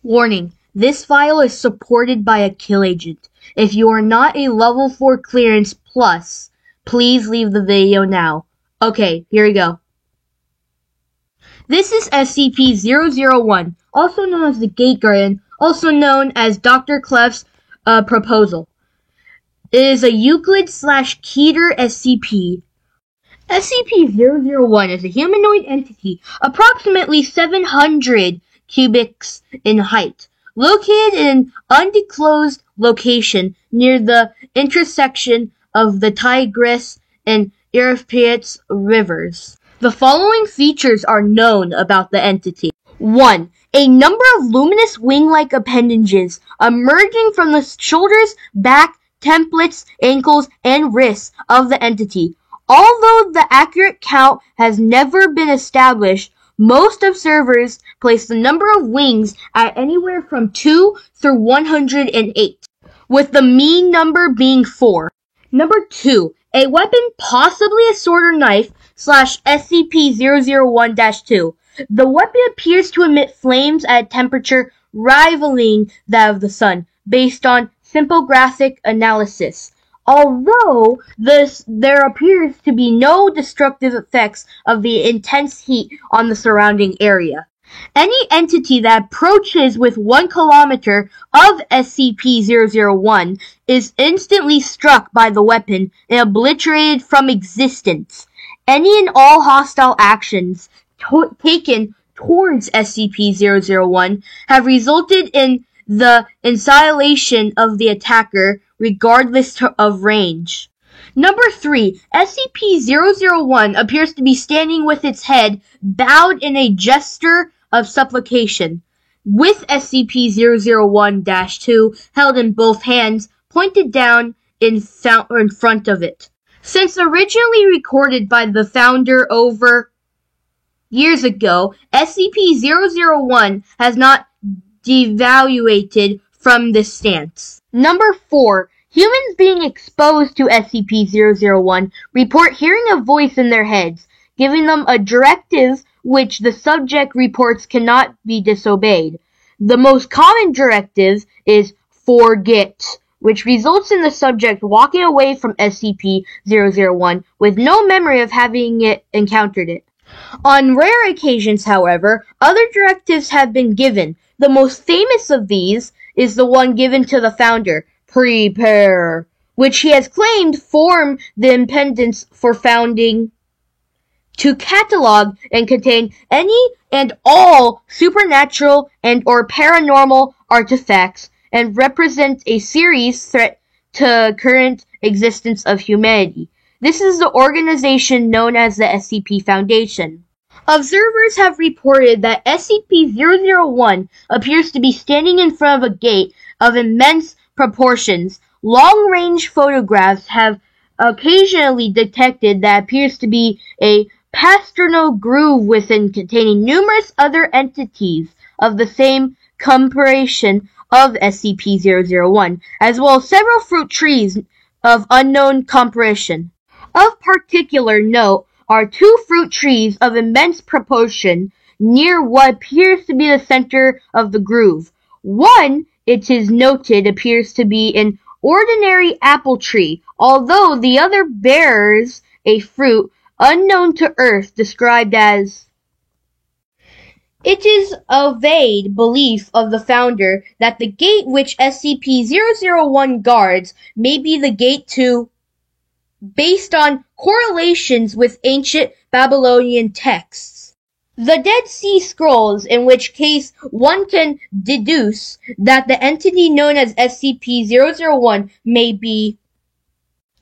Warning, this file is supported by a kill agent. If you are not a level 4 clearance plus, please leave the video now. Okay, here we go. This is SCP-001, also known as the Gate Guardian, also known as Dr. Clef's proposal. It is a Euclid/Keter SCP. SCP-001 is a humanoid entity approximately 700 cubics in height, located in an undisclosed location near the intersection of the Tigris and Euphrates rivers. The following features are known about the entity. 1. A number of luminous wing-like appendages emerging from the shoulders, back, templates, ankles, and wrists of the entity. Although the accurate count has never been established, most observers place the number of wings at anywhere from 2 through 108, with the mean number being 4. Number 2. A weapon, possibly a sword or knife, /SCP-001-2. The weapon appears to emit flames at a temperature rivaling that of the sun, based on simple graphic analysis. Although there appears to be no destructive effects of the intense heat on the surrounding area. Any entity that approaches with 1 kilometer of SCP-001 is instantly struck by the weapon and obliterated from existence. Any and all hostile actions taken towards SCP-001 have resulted in the annihilation of the attacker, regardless of range. Number 3. SCP-001 appears to be standing with its head bowed in a gesture of supplication, with SCP-001-2 held in both hands, pointed down in front of it. Since originally recorded by the founder over years ago, SCP-001 has not devaluated from this stance. Number 4. Humans being exposed to SCP-001 report hearing a voice in their heads, giving them a directive which the subject reports cannot be disobeyed. The most common directive is forget, which results in the subject walking away from SCP-001 with no memory of having encountered it. On rare occasions, however, other directives have been given. The most famous of these is the one given to the founder, prepare, which he has claimed formed the impetus for founding to catalog and contain any and all supernatural and or paranormal artifacts and represent a serious threat to current existence of humanity. This is the organization known as the SCP Foundation. Observers have reported that SCP-001 appears to be standing in front of a gate of immense proportions. Long-range photographs have occasionally detected that appears to be a Pasterno groove within, containing numerous other entities of the same composition of SCP-001, as well as several fruit trees of unknown composition. Of particular note are 2 fruit trees of immense proportion near what appears to be the center of the groove. One, it is noted, appears to be an ordinary apple tree, although the other bears a fruit unknown to Earth described as. It is a vague belief of the founder that the gate which SCP-001 guards may be the gate to, based on correlations with ancient Babylonian texts. The Dead Sea Scrolls, in which case one can deduce that the entity known as SCP-001 may be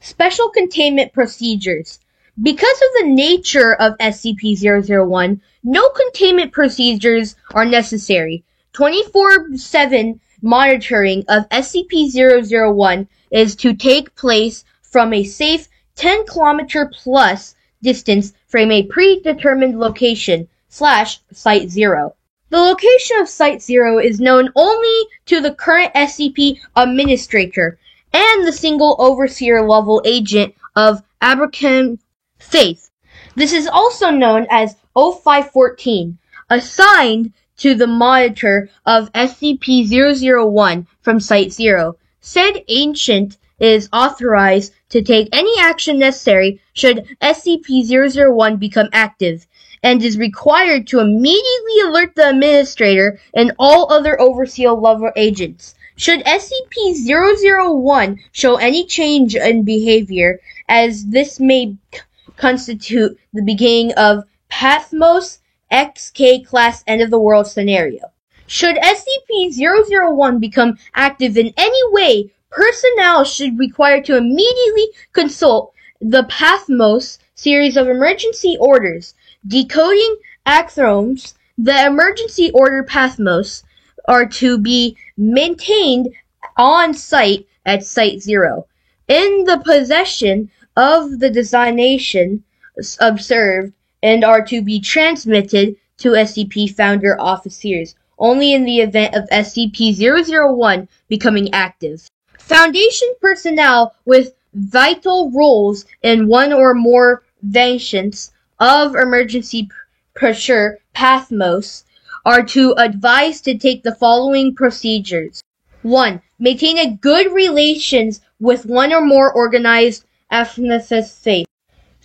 special containment procedures. Because of the nature of SCP-001, no containment procedures are necessary. 24/7 monitoring of SCP-001 is to take place from a safe 10-kilometer plus distance from a predetermined location /Site 0. The location of Site 0 is known only to the current SCP administrator and the single overseer level agent of Abraham Faith. This is also known as 0514, assigned to the monitor of SCP-001 from Site-0. Said agent is authorized to take any action necessary should SCP-001 become active, and is required to immediately alert the administrator and all other overseer-level agents. Should SCP-001 show any change in behavior, as this may constitute the beginning of Pathmos XK class end-of-the-world scenario. Should SCP-001 become active in any way, personnel should be required to immediately consult the Pathmos series of emergency orders. Decoding acronyms, the emergency order Pathmos are to be maintained on site at Site-0, in the possession of the designation observed, and are to be transmitted to SCP Founder officers only in the event of SCP-001 becoming active. Foundation personnel with vital roles in one or more variants of emergency pressure Pathmos are to advise to take the following procedures. 1. Maintain a good relations with one or more organized faith.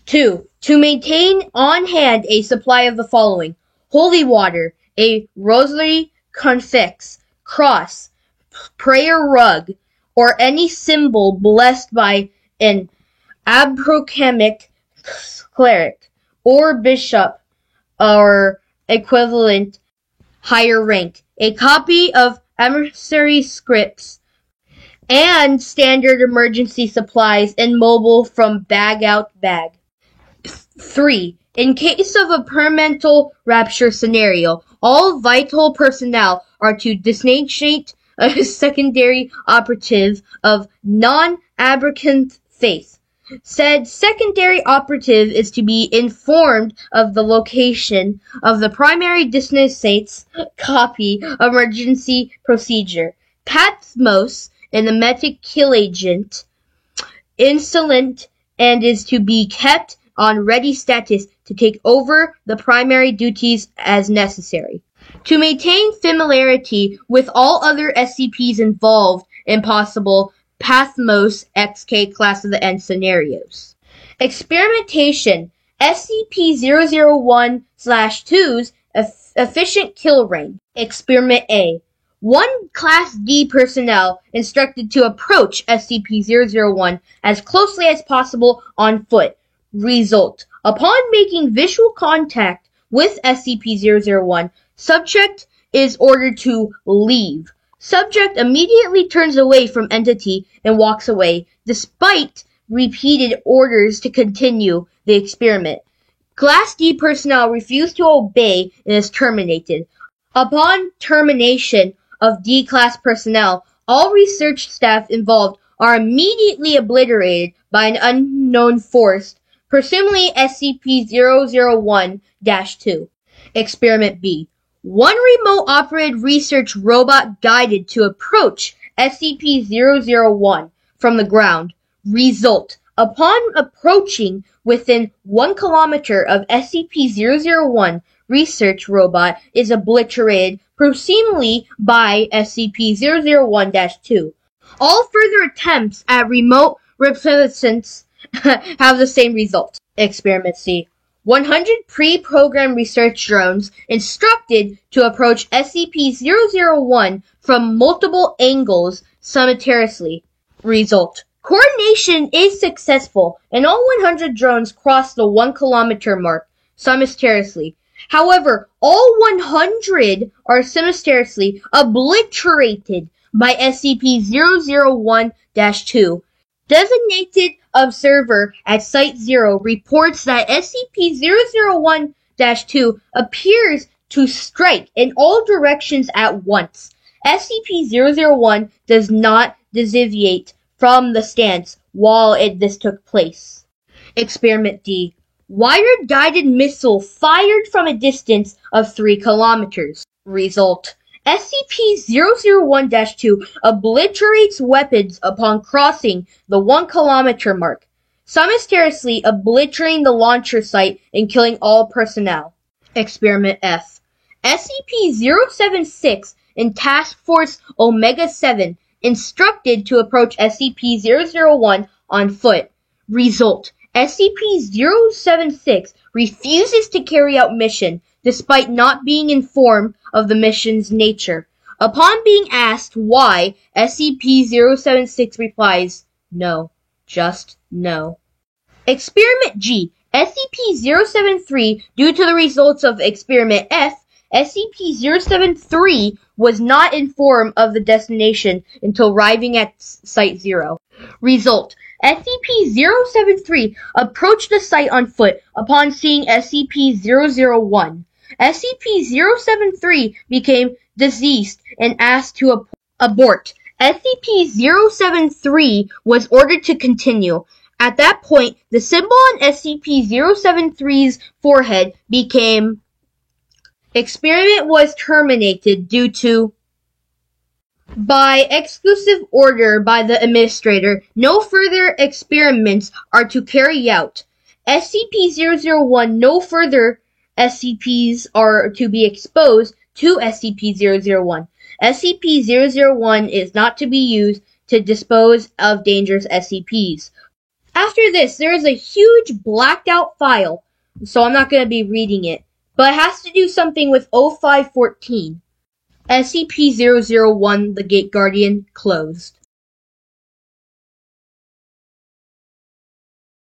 2. To maintain on hand a supply of the following: holy water, a rosary, crucifix, cross, prayer rug, or any symbol blessed by an Abrahamic cleric or bishop or equivalent higher rank, a copy of emissary scripts, and standard emergency supplies in mobile from bag. 3. In case of a permanent rapture scenario, all vital personnel are to designate a secondary operative of non-Abrahamic faith. Said secondary operative is to be informed of the location of the primary designate copy of emergency procedure, Pathmos, and the medic kill agent, insolent, and is to be kept on ready status to take over the primary duties as necessary. To maintain familiarity with all other SCPs involved in possible Pathmos XK class of the end scenarios. Experimentation. SCP-001/2's efficient kill range. Experiment A. 1 Class D personnel instructed to approach SCP-001 as closely as possible on foot. Result. Upon making visual contact with SCP-001, subject is ordered to leave. Subject immediately turns away from entity and walks away, despite repeated orders to continue the experiment. Class D personnel refuse to obey and is terminated. Upon termination of D-Class personnel, all research staff involved are immediately obliterated by an unknown force, presumably SCP-001-2. Experiment B. 1 remote-operated research robot guided to approach SCP-001 from the ground. Result. Upon approaching within 1 kilometer of SCP-001, research robot is obliterated, presumably by SCP-001-2. All further attempts at remote reconnaissance have the same result. Experiment C. 100 pre-programmed research drones instructed to approach SCP-001 from multiple angles simultaneously. Result. Coordination is successful, and all 100 drones cross the 1 kilometer mark simultaneously. However, all 100 are simultaneously obliterated by SCP-001-2. Designated observer at Site-0 reports that SCP-001-2 appears to strike in all directions at once. SCP-001 does not deviate from the stance while this took place. Experiment D. Wired guided missile fired from a distance of 3 kilometers. Result. SCP-001-2 obliterates weapons upon crossing the 1 kilometer mark, simultaneously obliterating the launcher site and killing all personnel. Experiment F. SCP-076 and Task Force Omega-7 instructed to approach SCP-001 on foot. Result: SCP-076 refuses to carry out mission, despite not being informed of the mission's nature. Upon being asked why, SCP-076 replies, "No, just no." Experiment G. SCP-073, due to the results of Experiment F, SCP-073 was not informed of the destination until arriving at Site 0. Result: SCP-073 approached the site on foot upon seeing SCP-001. SCP-073 became diseased and asked to abort. SCP-073 was ordered to continue. At that point, the symbol on SCP-073's forehead became. Experiment was terminated due to. By exclusive order by the administrator, no further experiments are to carry out. SCP-001, no further SCPs are to be exposed to SCP-001. SCP-001 is not to be used to dispose of dangerous SCPs. After this, there is a huge blacked out file, so I'm not going to be reading it, but it has to do something with 0514. SCP-001, the Gate Guardian, closed.